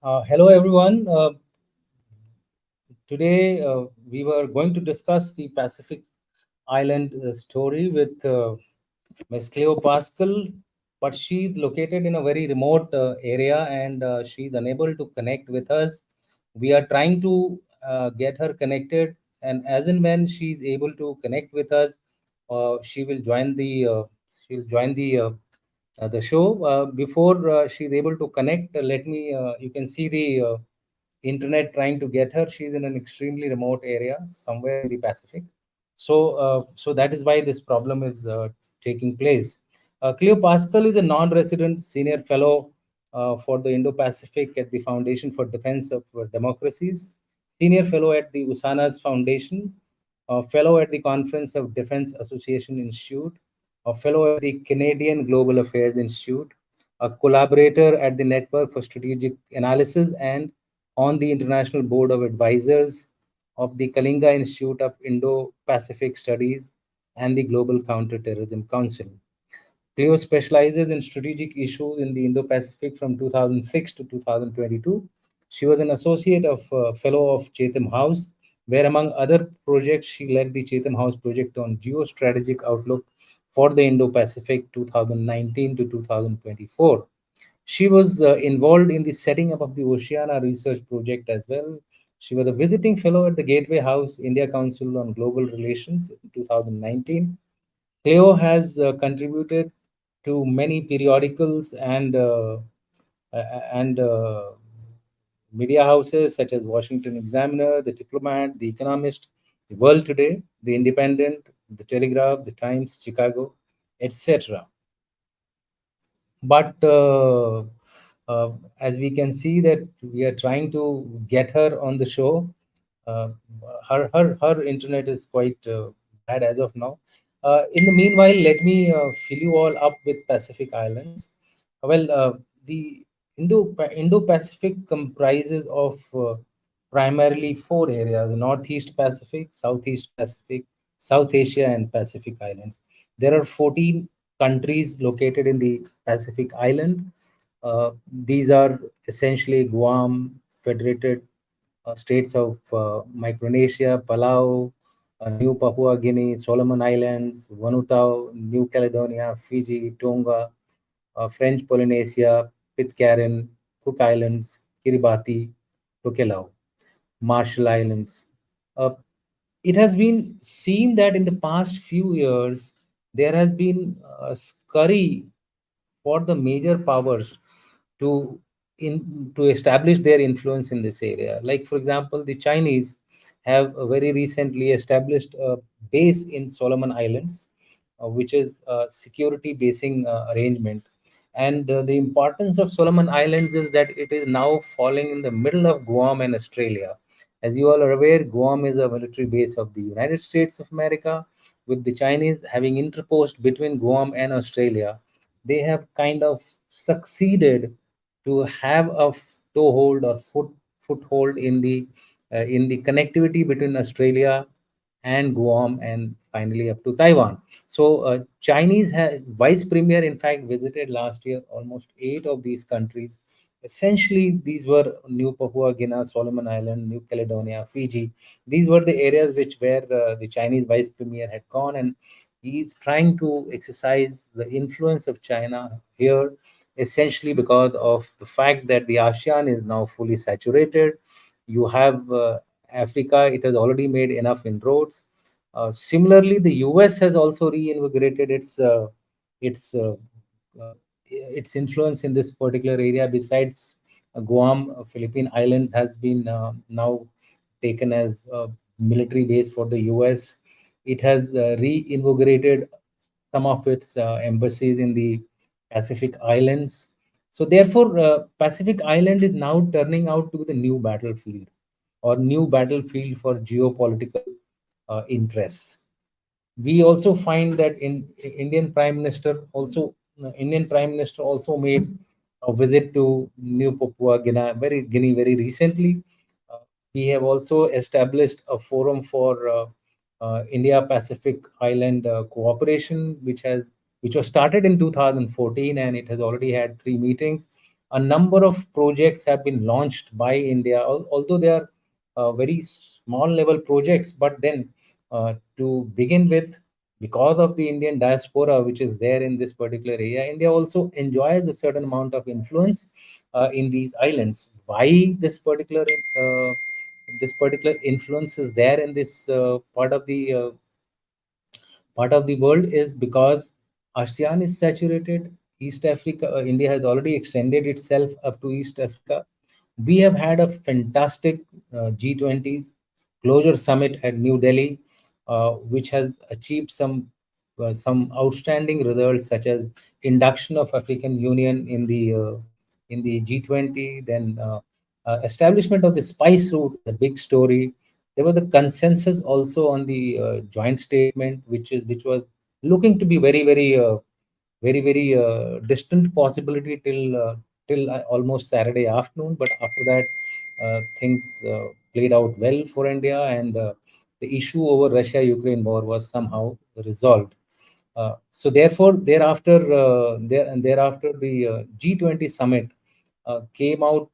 Hello, everyone. Today, we were going to discuss the Pacific Island story with Ms Cleo Paskal, but she's located in a very remote area and she's unable to connect with us. We are trying to get her connected, and as and when she's able to connect with us, she will join the show. Before she's able to connect, let me you can see the internet trying to get her. She's in an extremely remote area somewhere in the Pacific. So that is why this problem is taking place. Cleo Pascal is a non-resident senior fellow for the Indo Pacific at the Foundation for Defense of Democracies, senior fellow at the USANA's Foundation, a fellow at the Conference of Defense Association Institute, a fellow at the Canadian Global Affairs Institute, a collaborator at the Network for Strategic Analysis, and on the International Board of Advisors of the Kalinga Institute of Indo Pacific Studies and the Global Counterterrorism Council. Cleo specializes in strategic issues in the Indo Pacific from 2006 to 2022. She was an associate of fellow of Chatham House, where, among other projects, she led the Chatham House project on geostrategic outlook for the Indo Pacific 2019 to 2024. She was involved in the setting up of the Oceana Research Project as well. She was a visiting fellow at the Gateway House India Council on Global Relations in 2019. Cleo has contributed to many periodicals and media houses such as Washington Examiner, The Diplomat, The Economist, The World Today, The Independent, The Telegraph, The Times, Chicago, etc. But as we can see that we are trying to get her on the show. uh, her internet is quite bad as of now. In the meanwhile, let me fill you all up with Pacific Islands. Well, the Indo-Pacific comprises of primarily four areas: the Northeast Pacific, Southeast Pacific, South Asia, and Pacific Islands. There are 14 countries located in the Pacific Island. These are essentially Guam, Federated states of Micronesia, Palau, New Papua Guinea, Solomon Islands, Vanuatu, New Caledonia, Fiji, Tonga, French Polynesia, Pitcairn, Cook Islands, Kiribati, Tokelau, Marshall Islands. Uh, it has been seen that in the past few years, there has been a scurry for the major powers to to establish their influence in this area. Like for example, the Chinese have very recently established a base in Solomon Islands, which is a security basing arrangement. And the importance of Solomon Islands is that it is now falling in the middle of Guam and Australia. As you all are aware, Guam is a military base of the United States of America, with the Chinese having interposed between Guam and Australia. They have kind of succeeded to have a toehold or foothold in the connectivity between Australia and Guam and finally up to Taiwan. So Chinese vice premier in fact visited last year almost eight of these countries. Essentially, these were New Papua Guinea, Solomon Island, New Caledonia, Fiji. These were the areas which where the Chinese vice premier had gone, and he's trying to exercise the influence of China here, essentially because of the fact that the ASEAN is now fully saturated. You have Africa; it has already made enough inroads. Similarly, the US has also reinvigorated its uh, uh, its influence in this particular area. Besides Guam, Philippine Islands has been now taken as a military base for the US. It has reinvigorated some of its embassies in the Pacific Islands. So, therefore, Pacific Island is now turning out to be the new battlefield or new battlefield for geopolitical interests. We also find that in Indian Prime Minister also made a visit to New Papua Guinea very recently. Uh, we have also established a forum for India Pacific Island cooperation, which was started in 2014 and it has already had three meetings. A number of projects have been launched by India, although they are very small level projects. But then, to begin with, because of the Indian diaspora which is there in this particular area, India also enjoys a certain amount of influence in these islands. Why this particular influence is there in this part of the world is because ASEAN is saturated. East Africa, India has already extended itself up to East Africa. We have had a fantastic G20s closure summit at New Delhi, which has achieved some outstanding results, such as induction of African Union in the G20, then establishment of the spice route, the big story. There was a consensus also on the joint statement, which was looking to be very distant possibility till almost Saturday afternoon. But after that, things played out well for India, and the issue over Russia-Ukraine war was somehow resolved. So therefore, thereafter, the G20 summit came out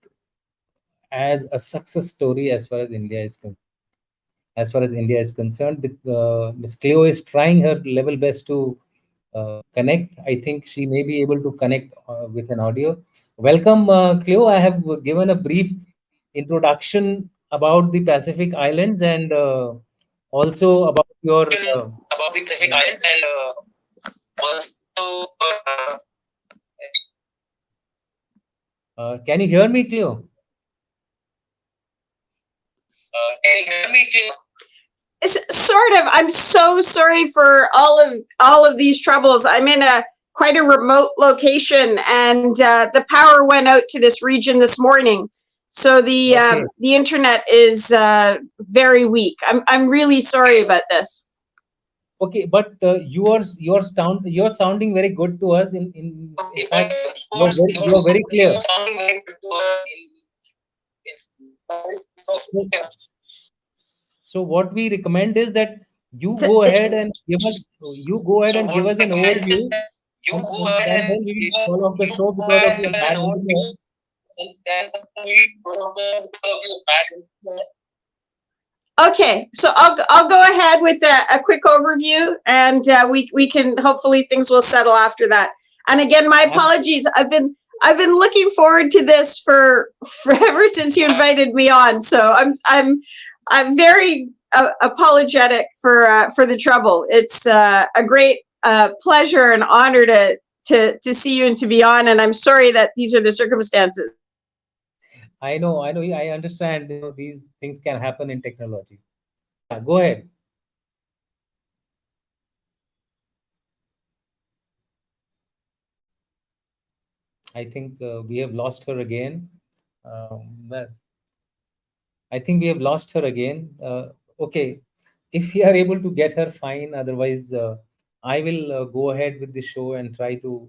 as a success story as far as India is concerned. Ms. Cleo is trying her level best to connect. I think she may be able to connect with an audio. Welcome, Cleo. I have given a brief introduction about the Pacific Islands, and also about your. About the Pacific Islands, and also Can you hear me, Cleo? can you hear me, Cleo? Sort of. I'm so sorry for all of these troubles. I'm in a quite a remote location, and the power went out to this region this morning, so Okay. the internet is very weak. I'm really sorry about this. Okay, but you're sounding very good to us. In Okay, but fact, you're very clear. you're sounding very good to us. So, so what we recommend is that So, you go ahead so and give what us we an recommend is overview, that you go and ahead then we and will fall off the show go because ahead of your and give us bad an internet. overview, and then we go of your bad. Okay, so I'll go ahead with a quick overview, and we can hopefully things will settle after that. And again, my Absolutely. apologies. I've been looking forward to this for ever since you invited me on. So I'm very apologetic for the trouble. It's a great pleasure and honor to see you and to be on. And I'm sorry that these are the circumstances. I know, I understand. These things can happen in technology. Yeah, go ahead. I think we have lost her again. Well, I think we have lost her again. Okay, if we are able to get her, fine. Otherwise, I will go ahead with the show and try to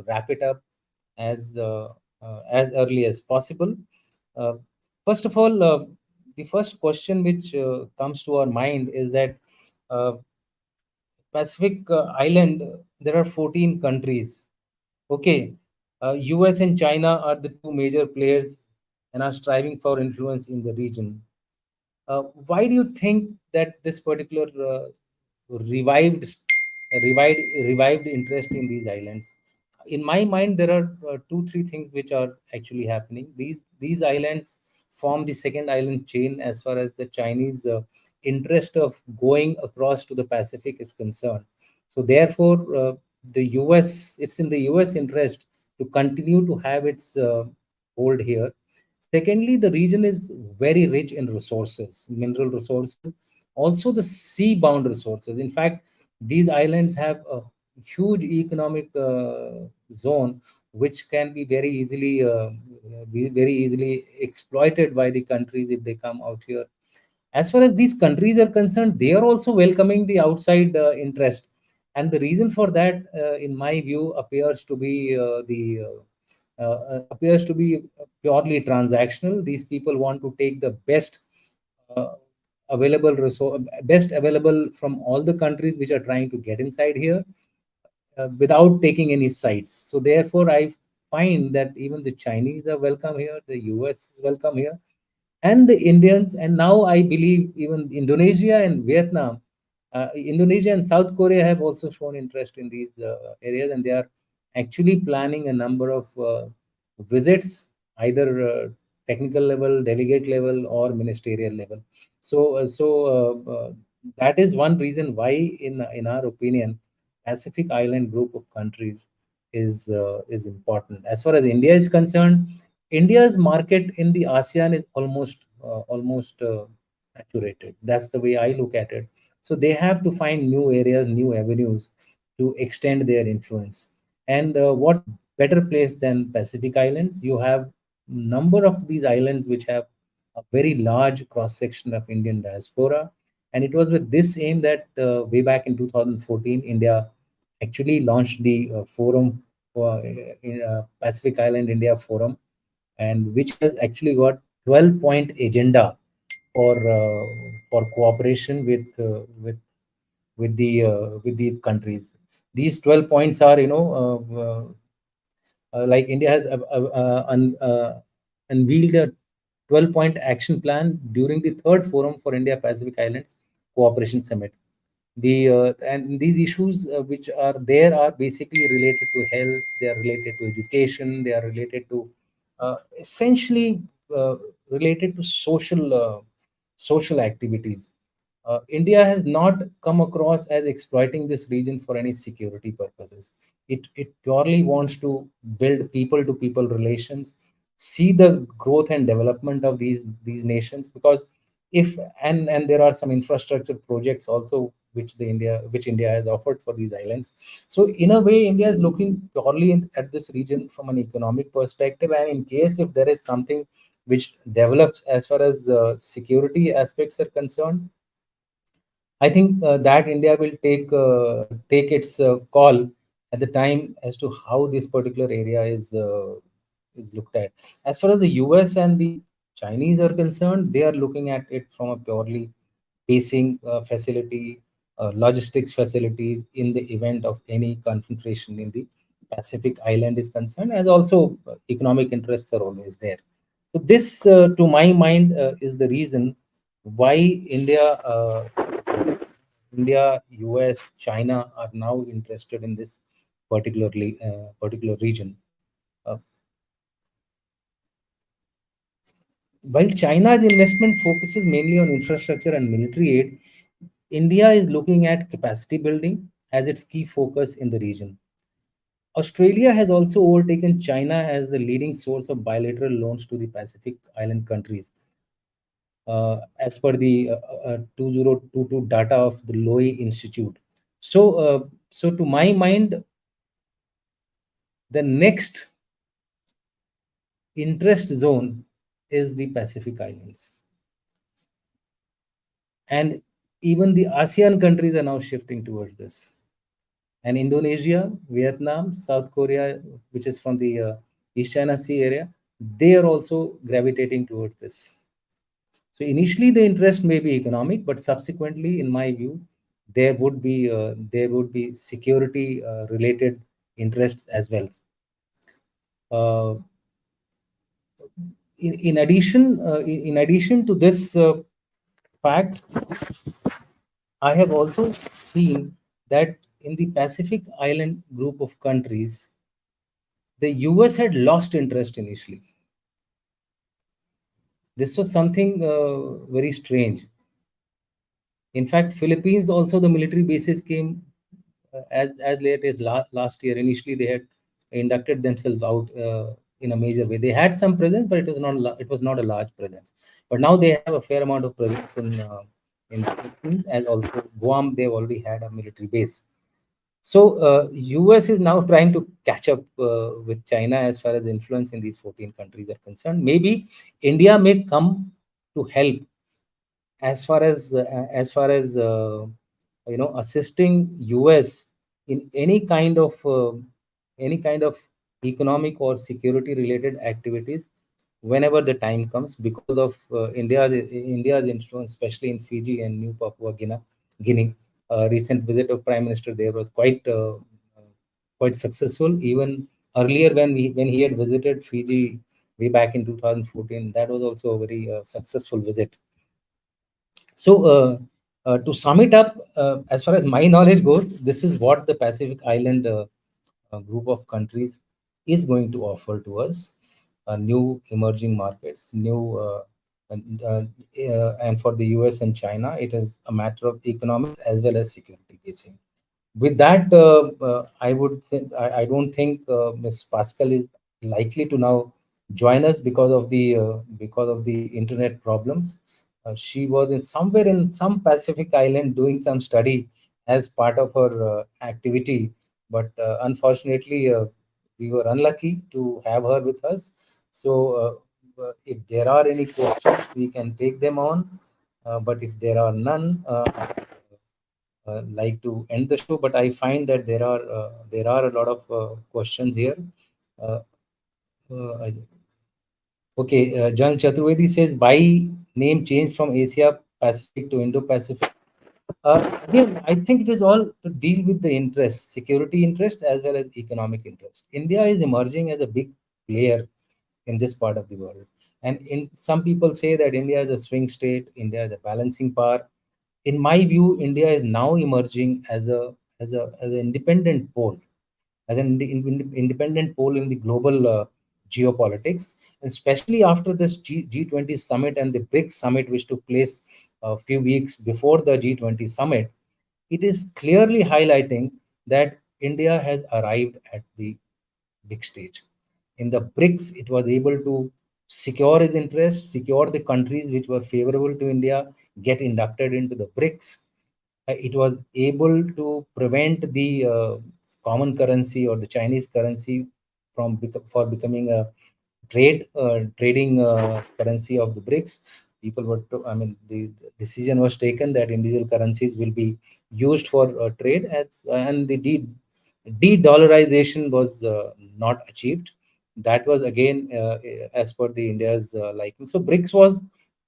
wrap it up as as early as possible. Uh, First of all, the first question which comes to our mind is that uh, Pacific Island, there are 14 countries. Okay, US and China are the two major players and are striving for influence in the region. Why do you think that this particular revived revived interest in these islands? In my mind, there are two three things which are actually happening. These islands form the second island chain as far as the Chinese interest of going across to the Pacific is concerned. So therefore, the US it's in the US interest to continue to have its hold here. Secondly, the region is very rich in resources, mineral resources, also the sea-bound resources. In fact, these islands have a huge economic zone which can be very easily exploited by the countries if they come out here. As far as these countries are concerned, they are also welcoming the outside interest, and the reason for that, in my view, appears to be purely transactional. These people want to take the uh, best available from all the countries which are trying to get inside here, without taking any sides. So therefore, I find that even the Chinese are welcome here, the US is welcome here, and the Indians, and now I believe even Indonesia and Vietnam, Indonesia and South Korea have also shown interest in these areas, and they are actually planning a number of visits, either technical level, delegate level, or ministerial level. So that is one reason why, in our opinion, Pacific Island group of countries is important. As far as India is concerned, India's market in the ASEAN is almost saturated. That's the way I look at it. So they have to find new areas, new avenues to extend their influence. And what better place than Pacific Islands? You have number of these islands which have a very large cross section of Indian diaspora, and it was with this aim that way back in 2014, India actually launched the forum for Pacific Island India Forum, and which has actually got 12-point agenda for cooperation with these countries. These 12 points are, like India has unveiled a 12-point action plan during the third forum for India Pacific Islands Cooperation Summit. And these issues which are there are basically related to health, they are related to education, they are related to essentially related to social activities. India has not come across as exploiting this region for any security purposes. It purely wants to build people to people relations, see the growth and development of these nations, because if and there are some infrastructure projects also which India has offered for these islands. So in a way, India is looking purely at this region from an economic perspective, and in case if there is something which develops as far as security aspects are concerned, I think that India will take its call at the time as to how this particular area is looked at. As far as the US and the Chinese are concerned, they are looking at it from a purely basing facility, logistics facility in the event of any confrontation in the Pacific Island is concerned, as also economic interests are always there. So this, to my mind, is the reason why India, US, China are now interested in this particular region. Uh, while China's investment focuses mainly on infrastructure and military aid, India is looking at capacity building as its key focus in the region. Australia has also overtaken China as the leading source of bilateral loans to the Pacific Island countries, as per the 2022 data of the Lowy Institute. So to my mind, the next interest zone is the Pacific Islands. And even the ASEAN countries are now shifting towards this. And Indonesia, Vietnam, South Korea, which is from the East China Sea area, they are also gravitating towards this. So initially, the interest may be economic, but subsequently, in my view, there would be security related interests as well. Uh, in addition to this fact, I have also seen that in the Pacific Island group of countries, the US had lost interest initially. This was something very strange. In fact, Philippines also, the military bases came as late as last year. Initially, they had inducted themselves out in a major way. They had some presence, but it was not a large presence. But now they have a fair amount of presence in the Philippines, and also Guam. They've already had a military base. So US is now trying to catch up with China as far as influence in these 14 countries are concerned. Maybe India may come to help as far as assisting US in any kind of economic or security related activities whenever the time comes, because of India's influence, especially in Fiji and New Papua Guinea. Recent visit of Prime Minister there was quite successful. Even Earlier, when he had visited Fiji way back in 2014, that was also a very successful visit. So, to sum it up, as far as my knowledge goes, this is what the Pacific Island group of countries is going to offer to us: new emerging markets, new and for the US and China, it is a matter of economics as well as security basing. With that, I don't think Ms. Pascal is likely to now join us because of the internet problems. She was in somewhere in some Pacific island doing some study as part of her activity, but unfortunately, we were unlucky to have her with us. So, if there are any questions, we can take them on. But if there are none, like to end the show, but I find that there are a lot of questions here. Uh, I- okay, John Chaturvedi says, "Why name changed from Asia Pacific to Indo Pacific?" Again, I think it is all to deal with the interest, security interest as well as economic interest. India is emerging as a big player in this part of the world, and in some people say that India is a swing state, India is a balancing power. In my view, India is now emerging as an independent pole, as an independent pole in the global geopolitics, and especially after this G20 summit and the BRICS summit, which took place a few weeks before the G20 summit. It is clearly highlighting that India has arrived at the big stage. In the BRICS, it was able to secure its interests, secure the countries which were favorable to India, get inducted into the BRICS. It was able to prevent the common currency or the Chinese currency for becoming a trading currency of the BRICS. People were, I mean, the decision was taken that individual currencies will be used for trade, and the de-dollarization was not achieved. That was again as per the India's liking. So BRICS was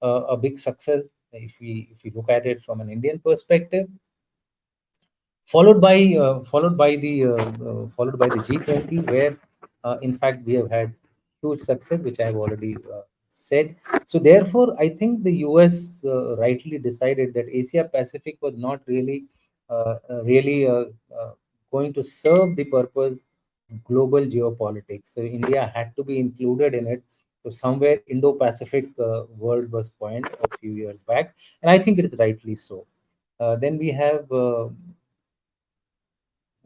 a big success if we look at it from an Indian perspective, followed by the G20, where in fact we have had huge success, which I have already said. So therefore, I think the US rightly decided that Asia Pacific was not really going to serve the purpose of global geopolitics. So India had to be included in it. So somewhere Indo-Pacific world was coined a few years back, and I think it is rightly so. Then we have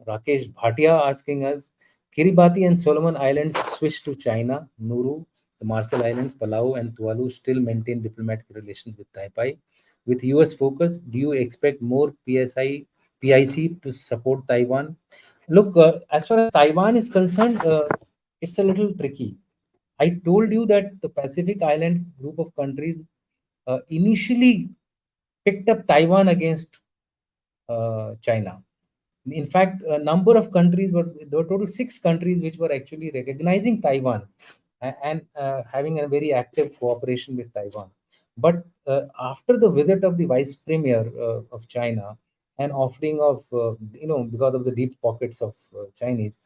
Rakesh Bhatia asking us, Kiribati and Solomon Islands switched to China. Nauru, the Marshall Islands, Palau, and Tuvalu still maintain diplomatic relations with Taipei. With US focus, do you expect more PIC to support Taiwan? Look, as far as Taiwan is concerned, it's a little tricky. I told you that the Pacific Island group of countries initially picked up Taiwan against China. In fact, a number of countries there were total 6 countries which were actually recognizing Taiwan and having a very active cooperation with Taiwan. But after the visit of the vice premier of China and offering of, because of the deep pockets of Chinese,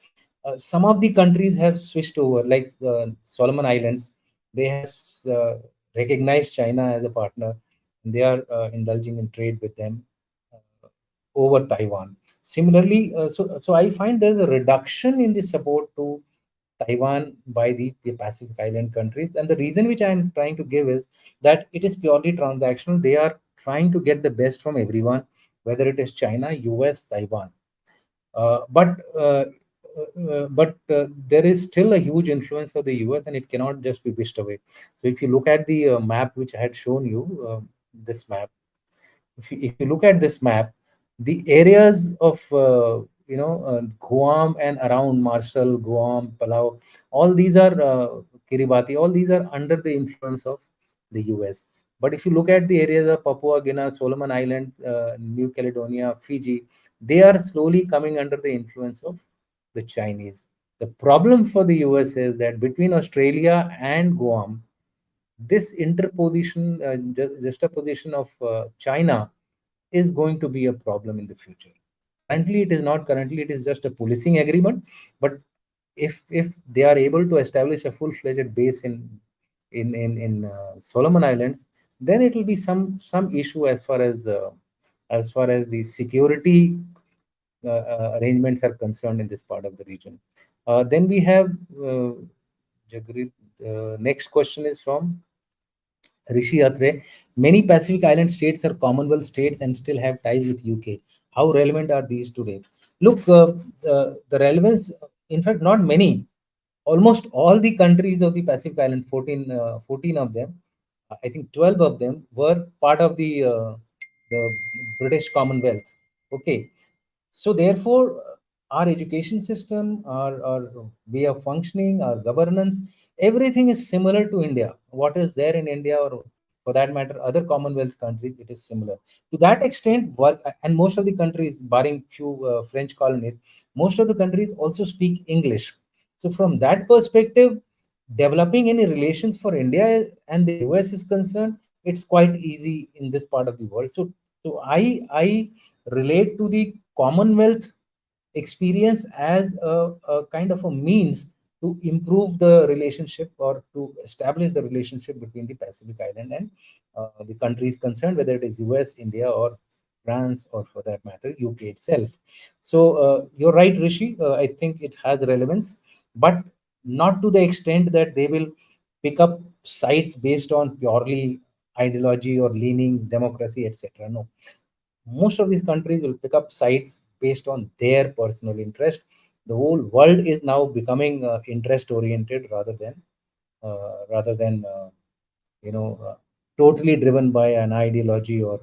some of the countries have switched over, like Solomon Islands. They have uh, recognized China as a partner. They are indulging in trade with them over Taiwan. Similarly, so I find there's a reduction in the support to Taiwan by the Pacific Island countries, and the reason which I'm trying to give is that it is purely transactional. They are trying to get the best from everyone, whether it is China, US, Taiwan. But there is still a huge influence of the US, and it cannot just be wished away. So if you look at the map which I had shown you, this map, if you look at this map, the areas of Guam and around Marshall, Guam, Palau, all these are Kiribati, all these are under the influence of the US. But if you look at the areas of Papua Guinea, Solomon Island, New Caledonia, Fiji, they are slowly coming under the influence of the Chinese. The problem for the US is that between Australia and Guam, this interposition, juxtaposition of China is going to be a problem in the future. Currently, it is not. Currently, it is just a policing agreement. But if they are able to establish a full-fledged base in Solomon Islands, then it will be some issue as far as the security arrangements are concerned in this part of the region. Then we have Jagrit. Next question is from Rishi Atre. Many Pacific Island states are Commonwealth states and still have ties with UK. How relevant are these today? Look, the relevance, in fact, not many. Almost all the countries of the Pacific Island, 14 of them, I think 12 of them were part of the British Commonwealth. Okay, so therefore, our education system, our way of functioning, our governance, everything is similar to India. What is there in India, or for that matter, other Commonwealth countries, it is similar. To that extent, work, and most of the countries, barring few French colonies, most of the countries also speak English. So from that perspective, developing any relations for India and the US is concerned, it's quite easy in this part of the world. So I relate to the Commonwealth experience as a kind of a means to improve the relationship or to establish the relationship between the Pacific Island and the countries concerned, whether it is US, India, or France, or for that matter, UK itself. So you're right, Rishi. I think it has relevance, but not to the extent that they will pick up sides based on purely ideology or leaning democracy, etc. No, most of these countries will pick up sides based on their personal interest. The whole world is now becoming interest oriented rather than you know totally driven by an ideology, or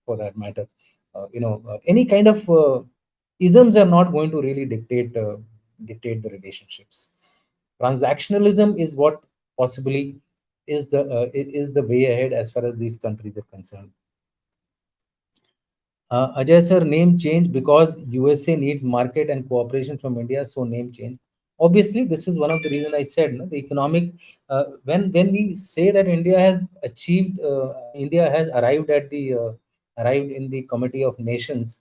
for that matter, any kind of isms are not going to really dictate the relationships. Transactionalism is what possibly is the way ahead as far as these countries are concerned. Ajay sir, name change because USA needs market and cooperation from India, so name change. Obviously, this is one of the reasons I said, no, the economic. When we say that India has arrived in the Committee of Nations,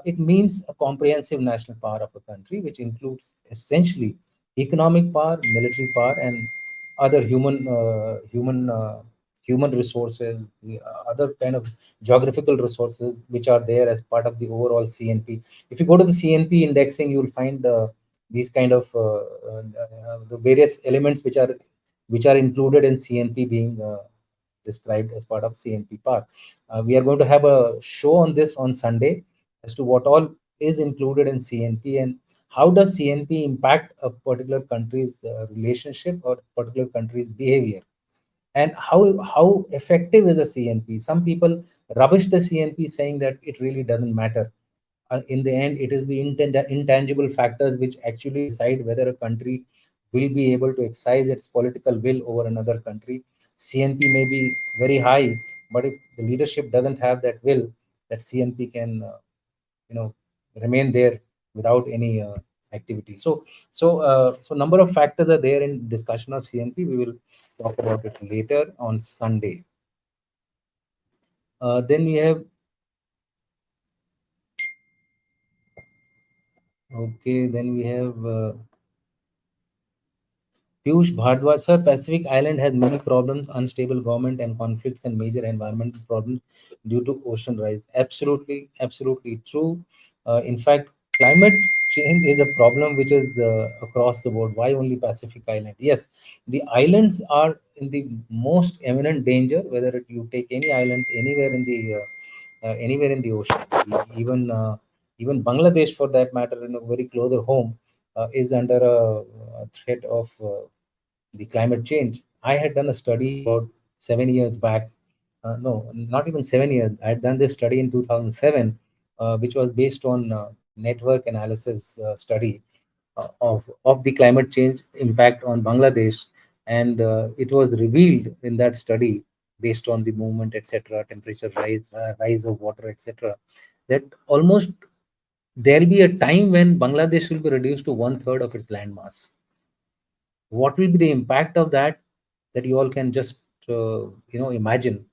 it means a comprehensive national power of a country, which includes essentially economic power, military power, and other human resources, the other kind of geographical resources which are there as part of the overall CNP. If you go to the CNP indexing, you will find these kind of the various elements which are included in CNP being described as part of CNP part. We are going to have a show on this on Sunday as to what all is included in CNP and how does CNP impact a particular country's relationship or particular country's behavior, and how effective is a CNP. Some people rubbish the CNP saying that it really doesn't matter. In the end, it is the intangible factors which actually decide whether a country will be able to exercise its political will over another country. CNP may be very high, but if the leadership doesn't have that will, that CNP can remain there without any activity. So number of factors are there in discussion of CNP. We will talk about it later on Sunday. Then we have, okay, then we have Piyush Bhardwaj, sir, Pacific Island has many problems, unstable government and conflicts and major environmental problems due to ocean rise. Absolutely, absolutely true. In fact, climate change is a problem which is across the board. Why only Pacific Island? Yes, the islands are in the most imminent danger, whether you take any island anywhere in the ocean. Even Bangladesh, for that matter, in a very closer home, is under a threat of the climate change. I had done a study about 7 years back. No, not even 7 years. I had done this study in 2007, which was based on network analysis study of the climate change impact on Bangladesh, and it was revealed in that study based on the movement, etc., temperature rise of water, etc., that almost there'll be a time when Bangladesh will be reduced to one third of its land mass. What will be the impact of that you all can just imagine.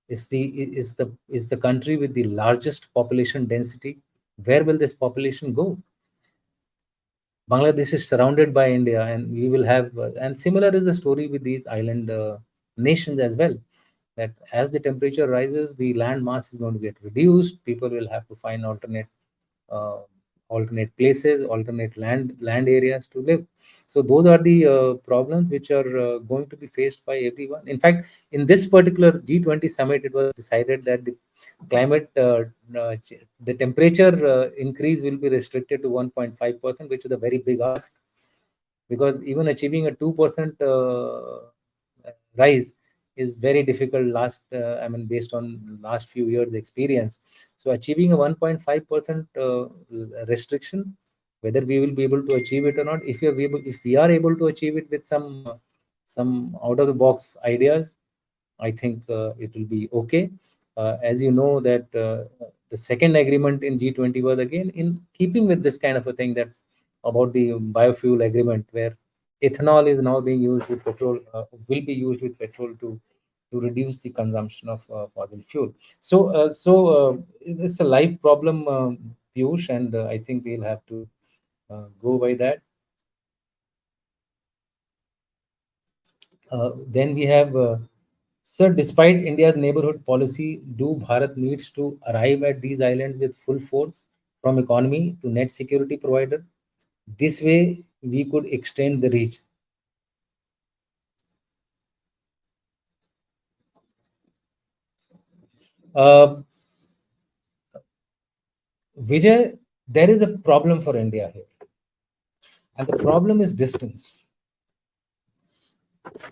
Is the country with the largest population density. Where will this population go? Bangladesh is surrounded by India, and we will have, and similar is the story with these island nations as well. That as the temperature rises, the land mass is going to get reduced. People will have to find uh, alternate places, alternate land areas to live. So those are the problems which are going to be faced by everyone. In fact, in this particular G20 summit, it was decided that climate, the temperature increase will be restricted to 1.5%, which is a very big ask, because even achieving a 2% rise is very difficult last, I mean, based on last few years experience. So achieving a 1.5% restriction, whether we will be able to achieve it or not, if we are able to achieve it with some out of the box ideas, I think it will be okay. As you know that the second agreement in G20 was again in keeping with this kind of a thing, that about the biofuel agreement, where ethanol is now being used with petrol, will be used with petrol to reduce the consumption of fossil fuel. So it's a life problem, Piyush, and I think we'll have to go by that. Then we have, sir, despite India's neighborhood policy, do Bharat needs to arrive at these islands with full force, from economy to net security provider? This way, we could extend the reach. Uh, Vijay, there is a problem for India here, and the problem is distance.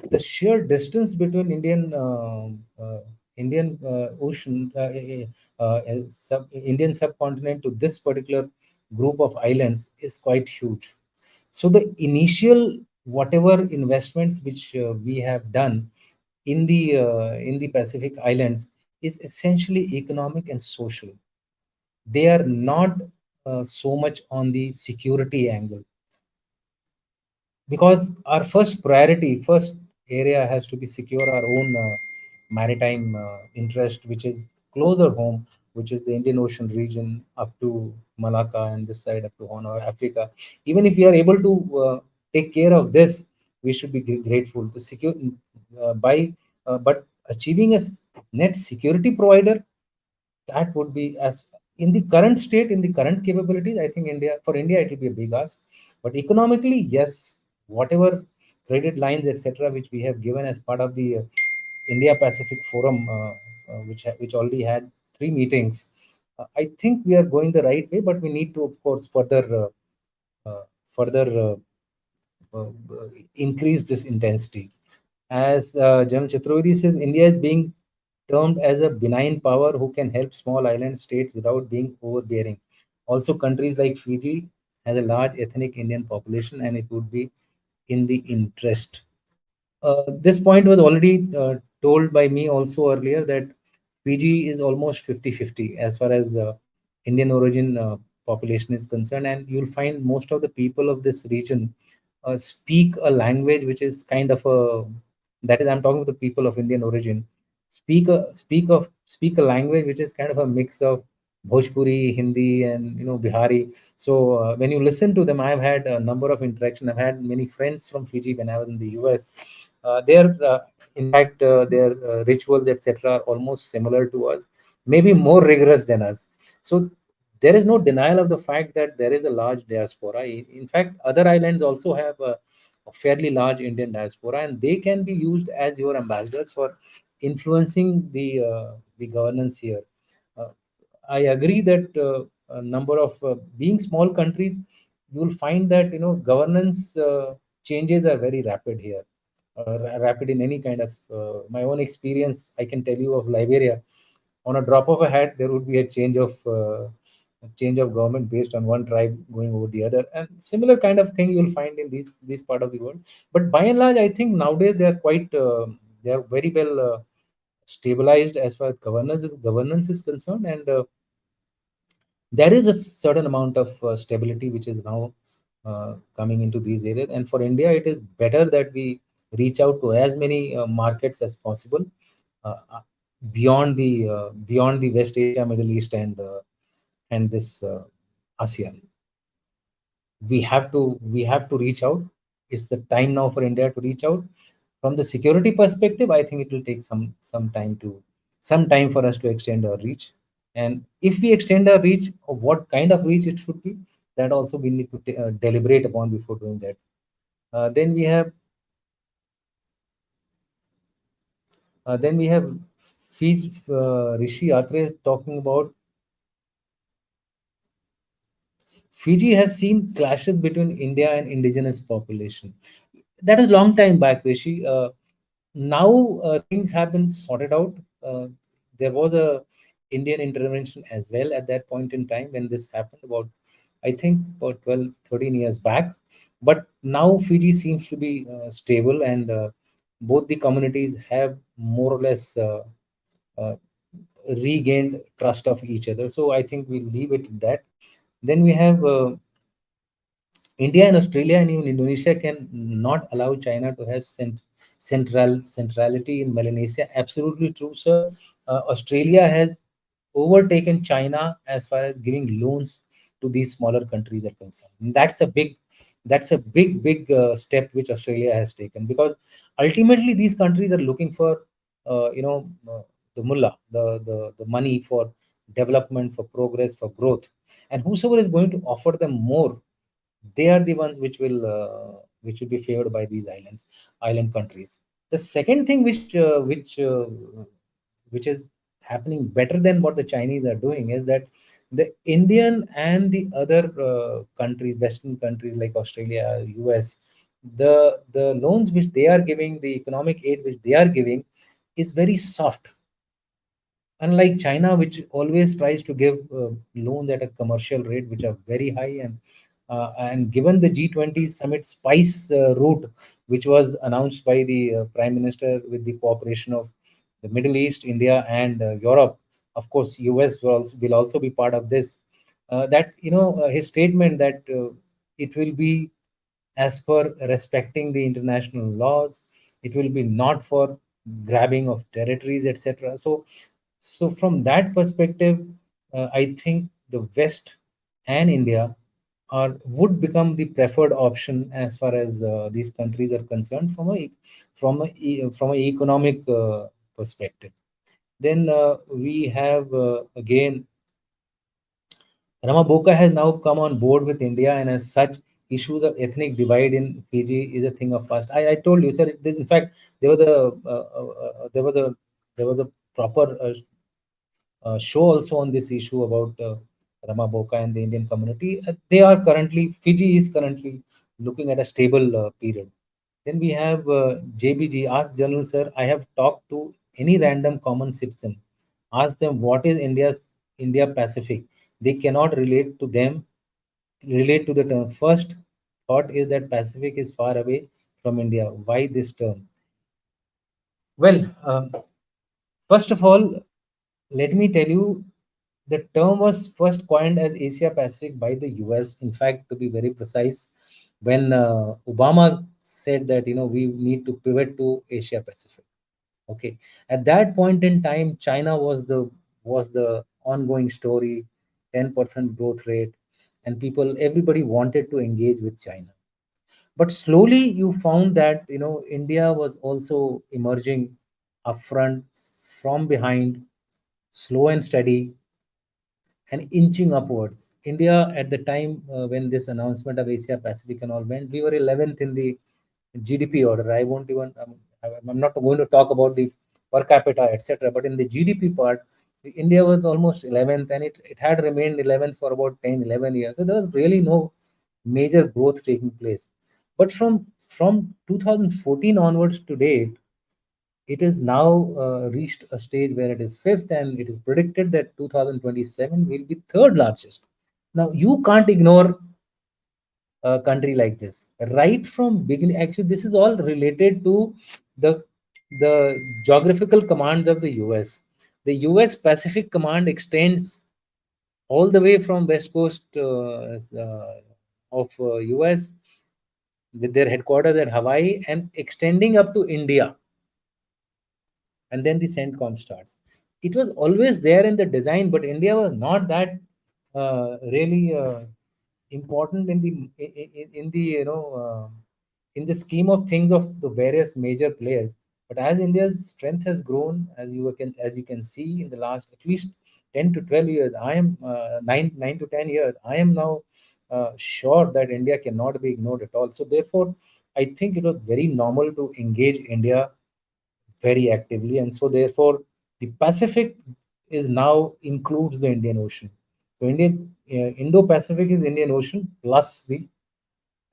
The sheer distance between Indian Ocean, Indian subcontinent to this particular group of islands is quite huge. So the initial whatever investments which we have done in the Pacific Islands is essentially economic and social. They are not so much on the security angle, because our first area has to be secure our own maritime interest, which is closer home, which is the Indian Ocean region up to Malacca and this side up to Horn of Africa. Even if we are able to take care of this, we should be grateful. The secure by but achieving a net security provider, that would be, as in the current state, in the current capabilities, I think India it will be a big ask. But economically, yes, whatever credit lines etc which we have given as part of the India Pacific Forum, which already had 3 meetings, I think we are going the right way, but we need to of course further uh, increase this intensity. As Jan Chaturvedi says, India is being termed as a benign power who can help small island states without being overbearing. Also, countries like Fiji has a large ethnic Indian population, and it would be in the interest. This point was already told by me also earlier, that Fiji is almost 50-50 as far as Indian origin population is concerned, and you'll find most of the people of this region speak a language which is kind of a, that is, I'm talking about the people of Indian origin, speak a language which is kind of a mix of Bhojpuri, Hindi, and Bihari. So when you listen to them, I've had a number of interaction. I've had many friends from Fiji when I was in the US. In fact, their rituals, etc., are almost similar to us, maybe more rigorous than us. So there is no denial of the fact that there is a large diaspora. In fact, other islands also have a fairly large Indian diaspora, and they can be used as your ambassadors for influencing the governance here. Uh, I agree that a number of being small countries, you will find that governance changes are very rapid here, rapid in any kind of. My own experience, I can tell you of Liberia. On a drop of a hat, there would be a change of government based on one tribe going over the other, and similar kind of thing you'll find in these part of the world. But by and large, I think nowadays they are quite they are very well stabilized as far as governance is concerned, and there is a certain amount of stability which is now coming into these areas. And for India, it is better that we reach out to as many markets as possible, beyond the West Asia, Middle East, and this ASEAN. we have to reach out. It's the time now for India to reach out. From the security perspective, I think it will take some time for us to extend our reach. And if we extend our reach, what kind of reach it should be, that also we need to deliberate upon before doing that. Then we have Fiji, Rishi Atre talking about Fiji has seen clashes between India and indigenous population. That is long time back, Rishi. Now things have been sorted out. Uh, there was a Indian intervention as well at that point in time when this happened, about I think about 12, 13 years back. But now Fiji seems to be stable, and both the communities have more or less uh, regained trust of each other. So I think we'll leave it at that. Then we have India and Australia and even Indonesia can not allow China to have centrality in Melanesia. Absolutely true, sir. Australia has overtaken China as far as giving loans to these smaller countries are concerned. And that's a big step which Australia has taken, because ultimately these countries are looking for the mullah, the money for development, for progress, for growth, and whosoever is going to offer them more, they are the ones which will be favored by these island countries. The second thing which is happening better than what the Chinese are doing is that the Indian and the other countries, Western countries like Australia, US, the loans which they are giving, the economic aid which they are giving, is very soft, unlike China, which always tries to give loans at a commercial rate, which are very high. And given the G20 summit spice route, which was announced by the Prime Minister with the cooperation of the Middle East, India, and Europe, of course, US will also be part of this. That his statement that it will be as per respecting the international laws, it will be not for grabbing of territories, etc. So from that perspective, I think the West and India would become the preferred option as far as these countries are concerned from a economic perspective. Then we have again, Ramaboka has now come on board with India, and as such, issues of ethnic divide in Fiji is a thing of past. I told you, sir. In fact, there was a proper show also on this issue about Ramaboka and the Indian community. Fiji is currently looking at a stable period. Then we have JBG, ask General Sir, I have talked to any random common citizen. Ask them what is India Pacific. They cannot relate to the term. First thought is that Pacific is far away from India. Why this term? Well, first of all, let me tell you, the term was first coined as Asia Pacific by the US. In fact, to be very precise, when Obama said that we need to pivot to Asia Pacific. Okay, at that point in time, China was the ongoing story, 10% growth rate, and everybody wanted to engage with China. But slowly, you found that India was also emerging upfront, from behind, slow and steady, and inching upwards. India, at the time when this announcement of Asia Pacific and all went, we were 11th in the GDP order. I won't even, I'm not going to talk about the per capita, etc. But in the GDP part, India was almost 11th, and it had remained 11th for about 10, 11 years. So there was really no major growth taking place. But from 2014 onwards to date, it has now reached a stage where it is fifth, and it is predicted that 2027 will be third largest. Now, you can't ignore a country like this. Right from beginning, actually, this is all related to the the geographical commands of the US. The US Pacific Command extends all the way from west coast of US, with their headquarters at Hawaii, and extending up to India, and then the CENTCOM starts. It was always there in the design, but India was not that really. important in the in the scheme of things of the various major players. But as India's strength has grown, as you can see in the last at least 10 to 12 years, I am 9 to 10 years, I am now sure that India cannot be ignored at all. So therefore, I think it was very normal to engage India very actively, and so therefore the Pacific is now includes the Indian Ocean. So Indo Pacific is Indian Ocean plus the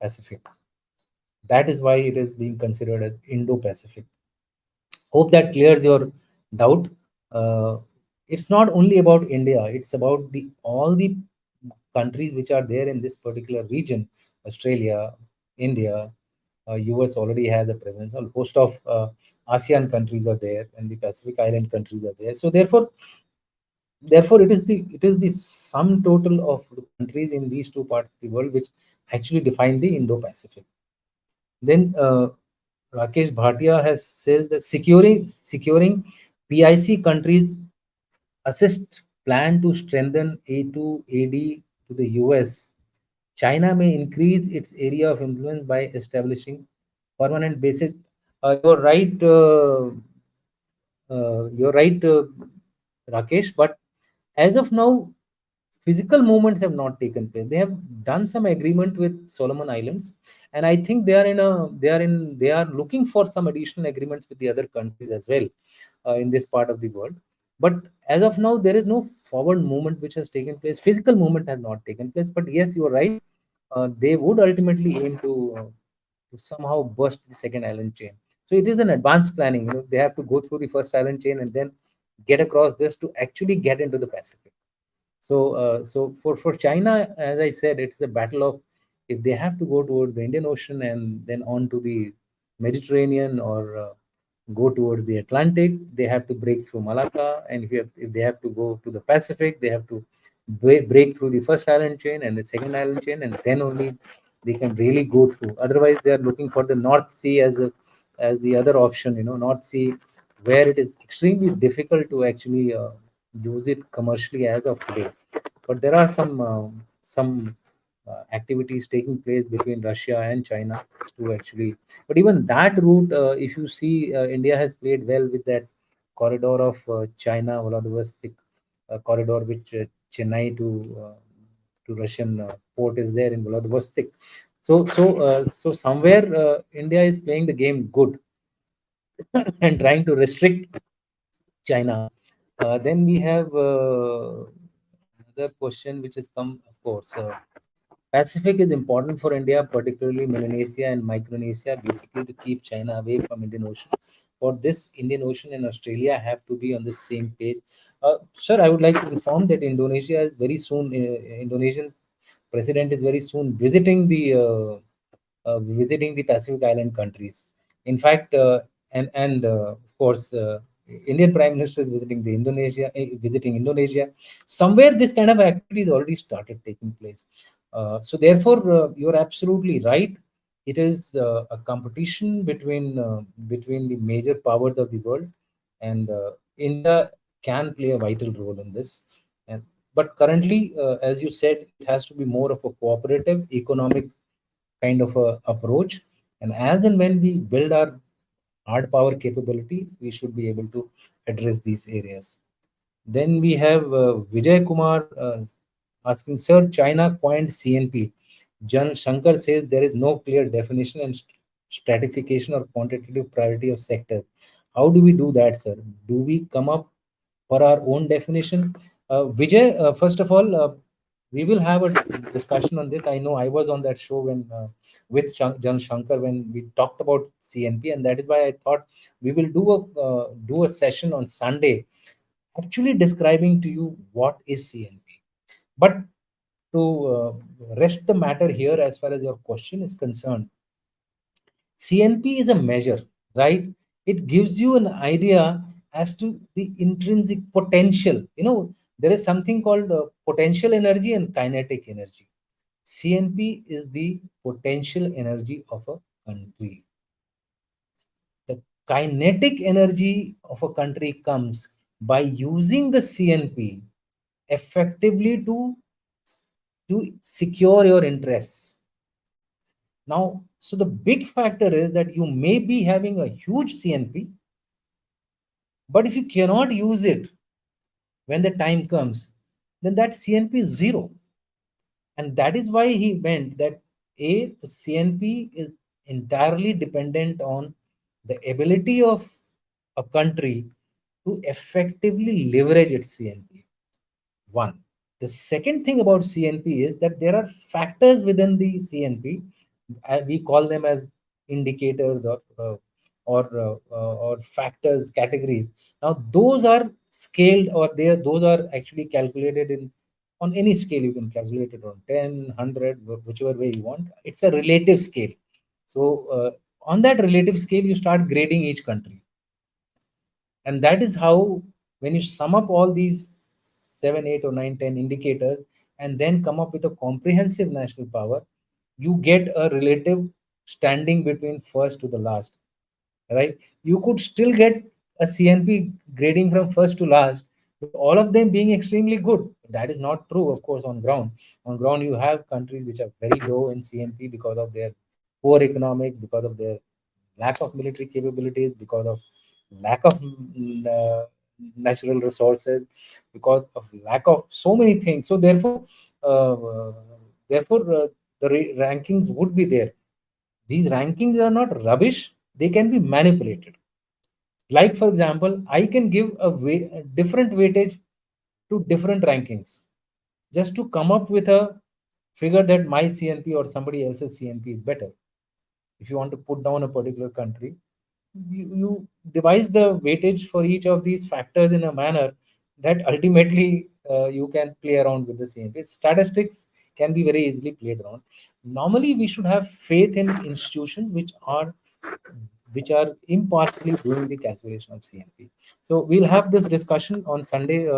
Pacific. That is why it is being considered as Indo Pacific. Hope that clears your doubt. Uh, it's not only about India; it's about the all the countries which are there in this particular region. Australia, India, US already has a presence. A host of ASEAN countries are there, and the Pacific Island countries are there. So therefore, it is the sum total of the countries in these two parts of the world which actually define the Indo-Pacific. Then Rakesh Bhatia has says that securing PIC countries assist plan to strengthen A2AD to the US. China may increase its area of influence by establishing permanent bases. You're right. You're right, Rakesh. But as of now, physical movements have not taken place. They have done some agreement with Solomon Islands, and I think they are looking for some additional agreements with the other countries as well in this part of the world. But as of now, there is no forward movement which has taken place. Physical movement has not taken place. But yes, you are right. They would ultimately aim to somehow burst the second island chain. So it is an advanced planning. They have to go through the first island chain and then get across this to actually get into the Pacific. So for China, as I said, it's a battle of if they have to go towards the Indian Ocean and then on to the Mediterranean or go towards the Atlantic, they have to break through Malacca, and if they have to go to the Pacific, they have to break through the first island chain and the second island chain, and then only they can really go through. Otherwise, they are looking for the North Sea as the other option. North Sea, where it is extremely difficult to actually use it commercially as of today. But there are some activities taking place between Russia and China to actually. But even that route, if you see, India has played well with that corridor of China Vladivostok corridor, which Chennai to Russian port is there in Vladivostok. So somewhere India is playing the game good and trying to restrict China. Then we have another question which has come, of course. Pacific is important for India, particularly Melanesia and Micronesia, basically to keep China away from Indian Ocean. For this, Indian Ocean and Australia have to be on the same page. Sir, I would like to inform that Indonesia is very soon. Indonesian president is very soon visiting the Pacific Island countries. In fact, and of course, Indian Prime Minister is visiting Indonesia. Somewhere, this kind of activity has already started taking place. So therefore, you're absolutely right. It is a competition between the major powers of the world, and India can play a vital role in this. And but currently, as you said, it has to be more of a cooperative economic kind of a approach. And as and when we build our hard power capability, we should be able to address these areas. Then we have Vijay Kumar asking, Sir, China coined CNP. Jan Shankar says there is no clear definition and stratification or quantitative priority of sector. How do we do that, sir? Do we come up for our own definition? Vijay, first of all, we will have a discussion on this. I know I was on that show when with Jan Shankar when we talked about CNP, and that is why I thought we will do a session on Sunday, actually describing to you what is CNP. But to rest the matter here, as far as your question is concerned, CNP is a measure, right? It gives you an idea as to the intrinsic potential. There is something called potential energy and kinetic energy. CNP is the potential energy of a country. The kinetic energy of a country comes by using the CNP effectively to to secure your interests. Now, so the big factor is that you may be having a huge CNP, but if you cannot use it when the time comes, then that CNP is zero. And that is why he meant that the CNP is entirely dependent on the ability of a country to effectively leverage its CNP. One. The second thing about CNP is that there are factors within the CNP. We call them as indicators or factors categories. Now those are scaled, or those are actually calculated in on any scale. You can calculate it on 10, 100, whichever way you want. It's a relative scale. So on that relative scale, you start grading each country, and that is how, when you sum up all these 7, 8, or 9, 10 indicators and then come up with a comprehensive national power, you get a relative standing between first to the last, right? You could still get a CNP grading from first to last with all of them being extremely good. That is not true, of course. On ground you have countries which are very low in CNP because of their poor economics, because of their lack of military capabilities, because of lack of natural resources, because of lack of so many things. So uh, therefore, the rankings would be there. These rankings are not rubbish; they can be manipulated. Like for example, I can give a different weightage to different rankings just to come up with a figure that my CNP or somebody else's CNP is better. If you want to put down a particular country, you devise the weightage for each of these factors in a manner that ultimately you can play around with the CNP. Statistics can be very easily played around. Normally, we should have faith in institutions which are impartially doing the calculation of CNP. So we'll have this discussion on Sunday.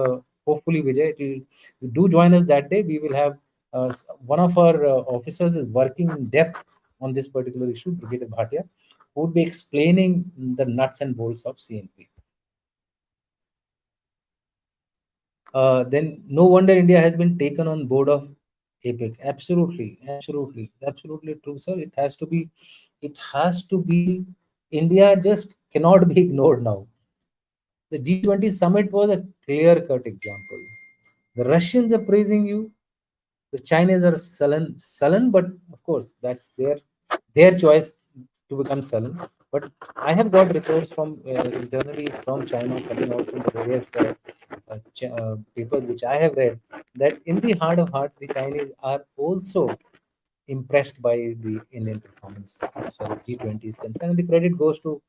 Hopefully, Vijay, you do join us that day. We will have one of our officers is working in depth on this particular issue, Brigadier Bhatia, who would be explaining the nuts and bolts of CNP. Then no wonder India has been taken on board of APEC. Absolutely, absolutely, absolutely true, sir. It has to be. It has to be. India just cannot be ignored now. The G20 summit was a clear-cut example. The Russians are praising you. The Chinese are sullen, but of course that's their choice to become sullen. But I have got reports from internally from China, coming out from the various papers which I have read, that in the heart of heart, the Chinese are also impressed by the Indian performance as far as G20 is concerned. And the credit goes to,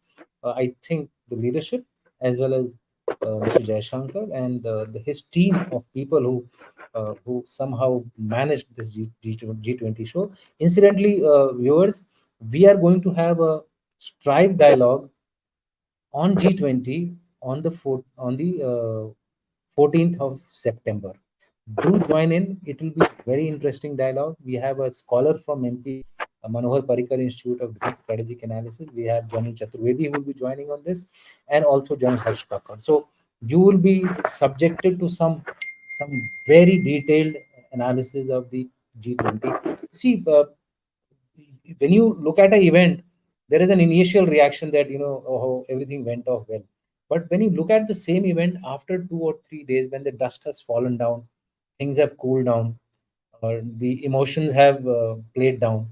I think, the leadership as well as Mr. Jaishankar and his team of people who somehow managed this G20 show. Incidentally, viewers, we are going to have a Strive dialogue on G20 on the 14th of September. Do join in. It will be very interesting dialogue. We have a scholar from MP Manohar Parikar Institute of Defense Strategic Analysis. We have General Chaturvedi who will be joining on this, and also General Harsh Kakkar. So you will be subjected to some very detailed analysis of the G20. See, when you look at an event, there is an initial reaction that oh, everything went off well. But when you look at the same event after 2 or 3 days, when the dust has fallen down, things have cooled down, or the emotions have played down,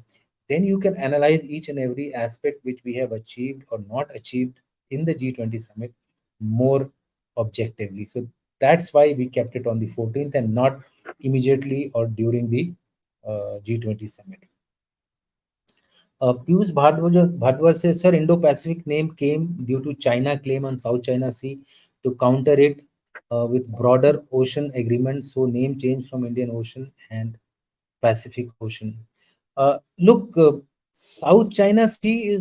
then you can analyze each and every aspect which we have achieved or not achieved in the G20 summit more objectively. So that's why we kept it on the 14th and not immediately or during the G20 summit. Piyush Bhardwaj says, Sir, Indo Pacific name came due to China claim on South China Sea to counter it with broader ocean agreement. So, name changed from Indian Ocean and Pacific Ocean. Look, South China Sea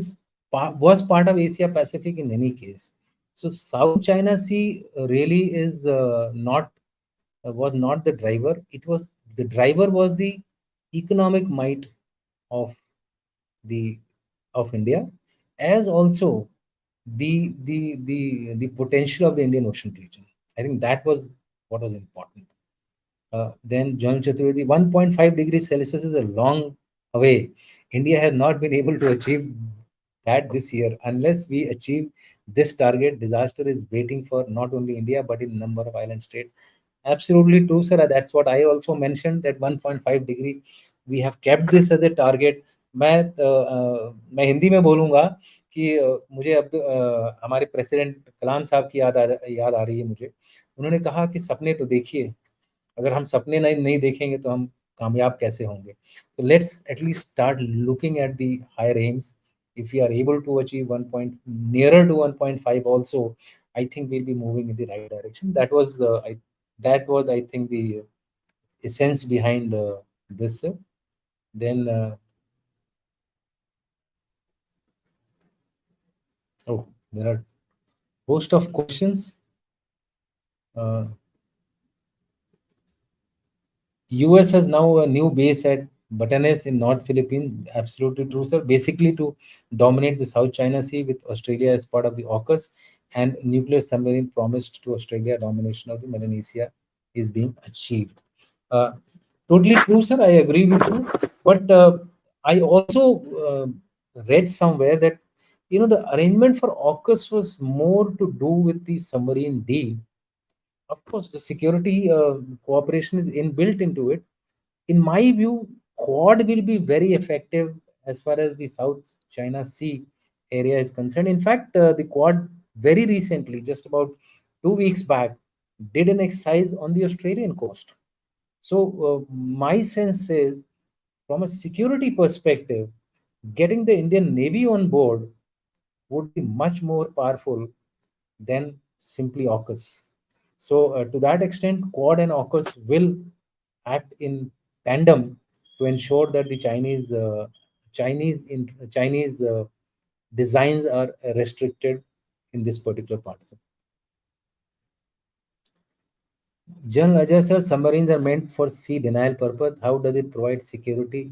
was part of Asia Pacific in any case. So, South China Sea really is not was not the driver. It was the driver was the economic might of the of India, as also the potential of the Indian Ocean region. I think that was what was important. Then John Chaturvedi, 1.5 degrees Celsius is a long away. India has not been able to achieve that this year. Unless we achieve this target, disaster is waiting for not only India but in number of island states. Absolutely true, sir. That's what I also mentioned, that 1.5 degree. We have kept this as a target. मैं हिंदी में बोलूँगा कि मुझे अब हमारे president कलाम साहब की याद आ रही है मुझे। उन्होंने कहा कि सपने तो देखिए, अगर हम सपने नहीं नहीं देखेंगे तो हम कामयाब कैसे होंगे? So let's at least start looking at the higher aims. If we are able to achieve 1 point nearer to 1.5 also, I think we'll be moving in the right direction. That was I think the essence behind this. Then oh, there are host of questions. Uh, US has now a new base at Batanes in North Philippines. Absolutely true, sir. Basically, to dominate the South China Sea with Australia as part of the AUKUS, and nuclear submarine promised to Australia domination of the Melanesia is being achieved. Uh, Totally true, sir. I agree with you. But I also read somewhere that the arrangement for AUKUS was more to do with the submarine deal. Of course, the security cooperation is inbuilt into it. In my view, Quad will be very effective as far as the South China Sea area is concerned. In fact, the Quad very recently, just about 2 weeks back, did an exercise on the Australian coast. So, my sense is, from a security perspective, getting the Indian Navy on board would be much more powerful than simply AUKUS. So, to that extent, Quad and AUKUS will act in tandem to ensure that the Chinese designs are restricted in this particular part. General Ajay sir, submarines are meant for sea denial purpose. How does it provide security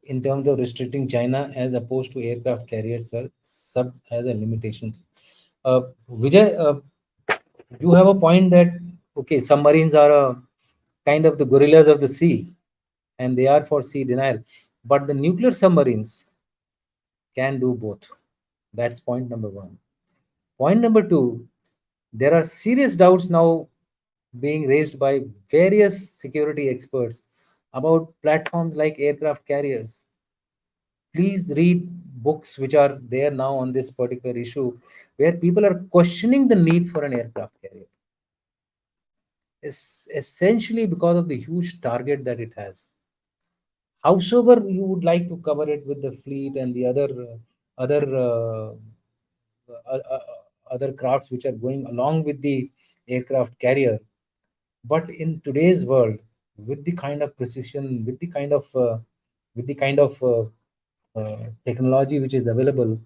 in terms of restricting China as opposed to aircraft carriers, sir? Sub has a limitations. Vijay, you have a point that okay, submarines are a kind of the gorillas of the sea, and they are for sea denial. But the nuclear submarines can do both. That's point number one. Point number two, there are serious doubts now being raised by various security experts about platforms like aircraft carriers. Please read books which are there now on this particular issue, where people are questioning the need for an aircraft carrier. It's essentially because of the huge target that it has. Howsoever you would like to cover it with the fleet and the other uh, uh, other crafts which are going along with the aircraft carrier, but in today's world, with the kind of precision, with the kind of technology which is available,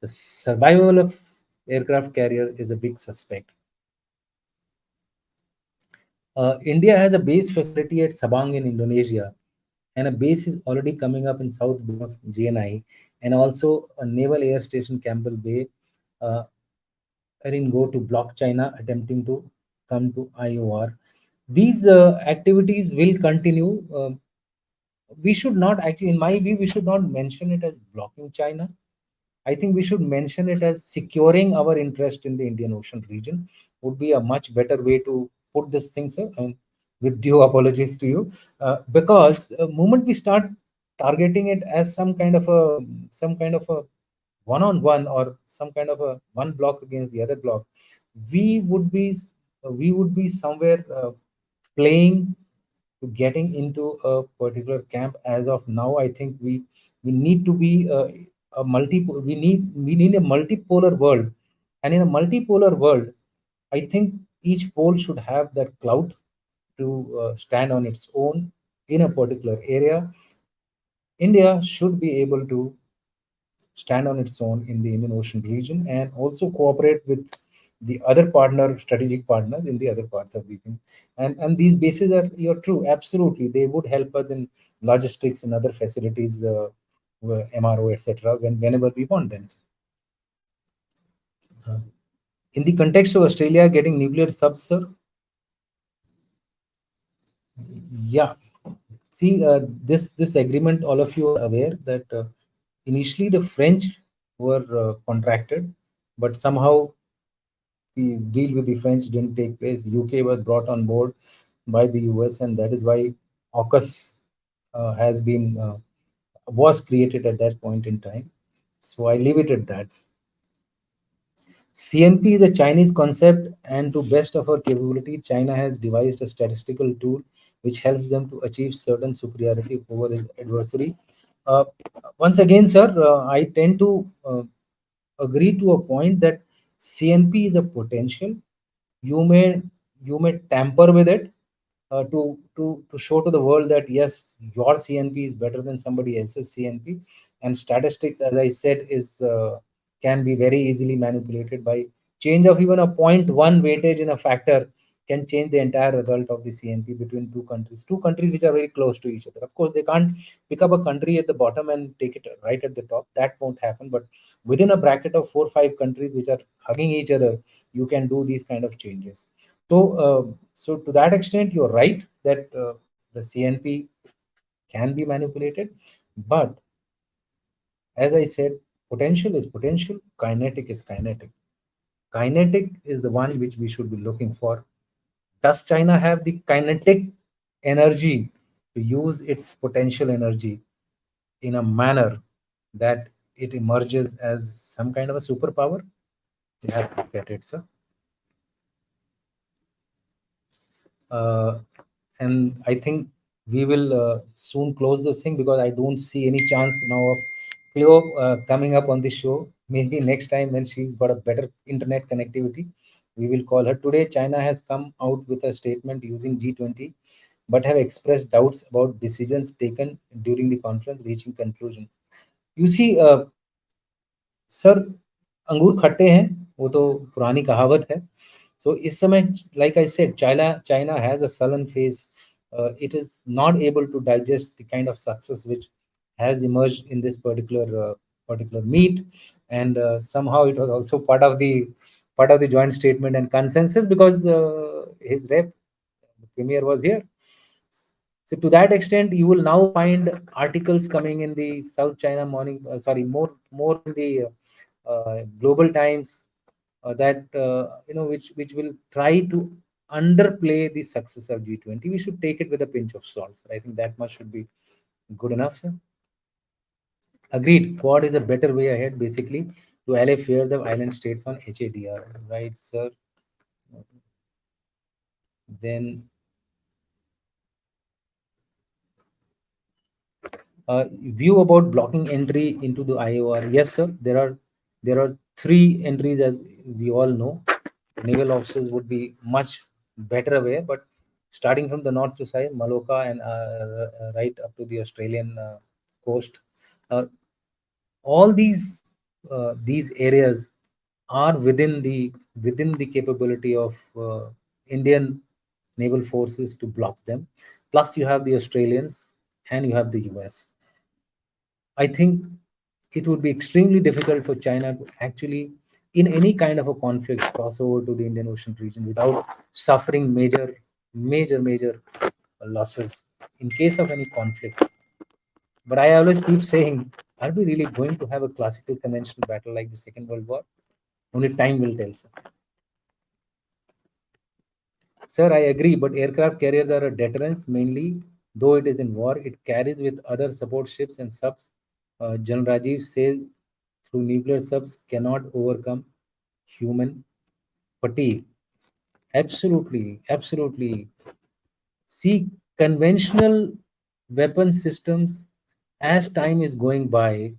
the survival of aircraft carrier is a big suspect. India has a base facility at Sabang in Indonesia, and a base is already coming up in South Bay of GNI, and also a naval air station Campbell Bay, uh, wherein go to block China attempting to come to IOR. These activities will continue. We should not actually, in my view, we should not mention it as blocking China. I think we should mention it as securing our interest in the Indian Ocean region would be a much better way to put this thing, sir. And with due apologies to you, because the moment we start targeting it as some kind of a one-on-one, or some kind of a one block against the other block, we would be we would be somewhere playing to getting into a particular camp. As of now, I think we need to be a we need a multipolar world, and in a multipolar world, I think each pole should have that clout to stand on its own in a particular area. India should be able to stand on its own in the Indian Ocean region, and also cooperate with the other strategic partners in the other parts of the region. And these bases are, you're true, absolutely. They would help us in logistics and other facilities, MRO, etc. Whenever we want them. Uh, in the context of Australia getting nuclear subs, sir, yeah. See, this agreement, all of you are aware that initially the French were contracted, but somehow the deal with the French didn't take place. UK was brought on board by the US, and that is why AUKUS has been was created at that point in time. So I leave it at that. CNP is a Chinese concept, and to best of our capability, China has devised a statistical tool which helps them to achieve certain superiority over its adversary. Uh, Once again, sir, I tend to agree to a point that CNP is a potential. You may you may tamper with it to show to the world that yes, your CNP is better than somebody else's CNP, and statistics, as I said, is can be very easily manipulated by change of even a point 0.1 weightage in a factor can change the entire result of the CNP between two countries which are very close to each other. Of course, they can't pick up a country at the bottom and take it right at the top. That won't happen. But within a bracket of 4 or 5 countries which are hugging each other, you can do these kind of changes. So to that extent, you're right that the CNP can be manipulated, but as I said, potential is potential, kinetic is kinetic. Kinetic is the one which we should be looking for. Does China have the kinetic energy to use its potential energy in a manner that it emerges as some kind of a superpower? We have to look at it, sir. Uh, and I think we will soon close this thing because I don't see any chance now of Cleo coming up on the show. Maybe next time when she's got a better internet connectivity, we will call her. Today, China has come out with a statement using G20, but have expressed doubts about decisions taken during the conference reaching conclusion. You see, sir अंगूर खट्टे हैं वो तो पुरानी कहावत है so इस समय like I said China has a sullen face. It is not able to digest the kind of success which has emerged in this particular meet, and somehow it was also part of the joint statement and consensus because his rep the premier was here. So to that extent, you will now find articles coming in the South China Morning, sorry, more in the Global Times, that which will try to underplay the success of G20. We should take it with a pinch of salt. I think that much should be good enough, sir. Agreed. Quad is a better way ahead, basically, to allay fear the island states on HADR. Right, sir. Then view about blocking entry into the IOR. Yes, sir. There are 3 entries, as we all know. Naval officers would be much better aware, but starting from the north to south, Malacca and right up to the Australian coast, uh, all these areas are within the capability of Indian naval forces to block them. Plus, you have the Australians and you have the US. I think it would be extremely difficult for China to actually, in any kind of a conflict, cross over to the Indian Ocean region without suffering major losses in case of any conflict. But I always keep saying, are we really going to have a classical conventional battle like the Second World War? Only time will tell, sir. Sir, I agree, but aircraft carriers are a deterrence mainly, though it is in war. It carries with other support ships and subs. General Rajiv says through nuclear subs cannot overcome human fatigue. Absolutely, absolutely. See, conventional weapon systems, as time is going by,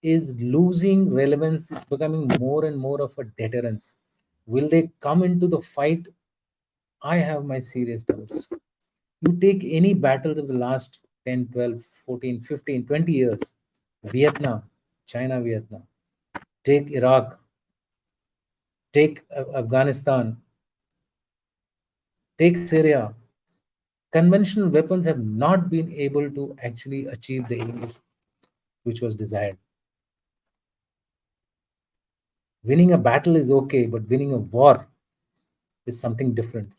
is losing relevance, is becoming more and more of a deterrence. Will they come into the fight? I have my serious doubts. You take any battles of the last 10, 12, 14, 15, 20 years, Vietnam, China, Vietnam, take Iraq, take Afghanistan, take Syria. Conventional weapons have not been able to actually achieve the aim which was desired. Winning a battle is okay, but winning a war is something different.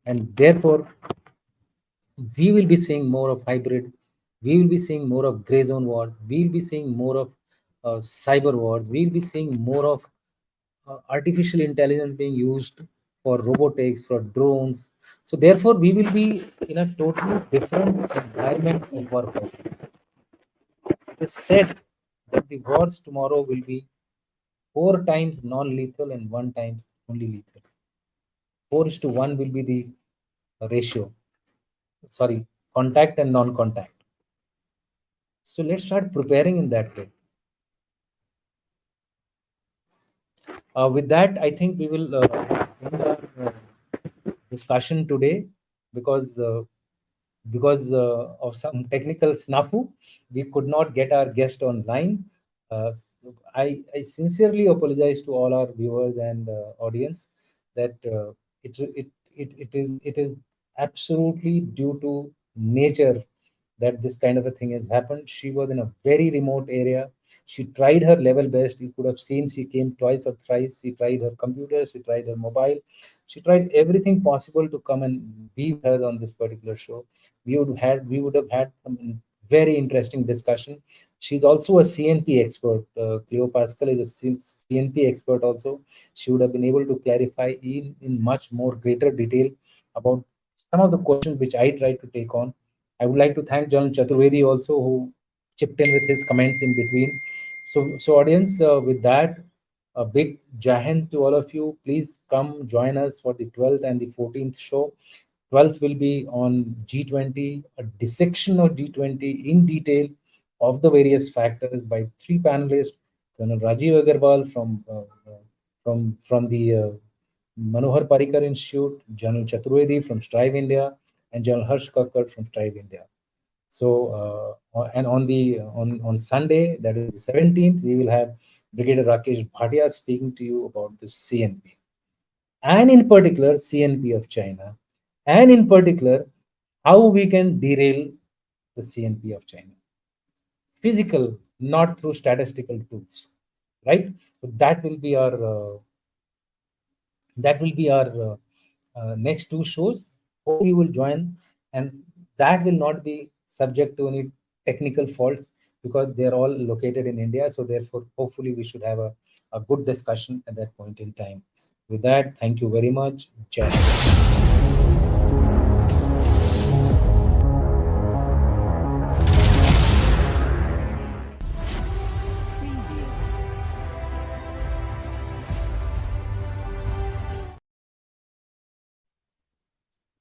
And therefore, we will be seeing more of hybrid. We will be seeing more of gray zone war. We will be seeing more of cyber wars. We will be seeing more of artificial intelligence being used for robotics, for drones. So therefore, we will be in a totally different environment of warfare. It is said that the wars tomorrow will be 4 times non-lethal and 1 times only lethal. 4:1 will be the ratio. Sorry, contact and non-contact. So let's start preparing in that way. With that, I think we will end our discussion today, because of some technical snafu, we could not get our guest online. Uh, I sincerely apologize to all our viewers and audience that it is absolutely due to nature that this kind of a thing has happened. She was in a very remote area. She tried her level best. You could have seen she came twice or thrice. She tried her computer, she tried her mobile, she tried everything possible to come and be with her on this particular show. We would have had some very interesting discussion. She's also a CNP expert. Cleo Pascal is a CNP expert also. She would have been able to clarify in much more greater detail about some of the questions which I tried to take on. I would like to thank John Chaturvedi also, who chipped in with his comments in between. So audience, with that, a big Jahan to all of you. Please come join us for the 12th and the 14th show. 12th will be on G20, a dissection of G20 in detail of the various factors by three panelists: Colonel Rajiv Agarwal from the Manohar Parikar Institute, General Chaturvedi from Strive India, and General Harsh Kakkar from Strive India. So, and on Sunday, that is the 17th, we will have Brigadier Rakesh Bhatia speaking to you about the CNP, and in particular CNP of China, and in particular how we can derail the CNP of China. Physical, not through statistical tools, right? So that will be our next two shows. Hope you will join, and that will not be subject to any technical faults because they are all located in India. So therefore, hopefully, we should have a good discussion at that point in time. With that, thank you very much. Jai Hind.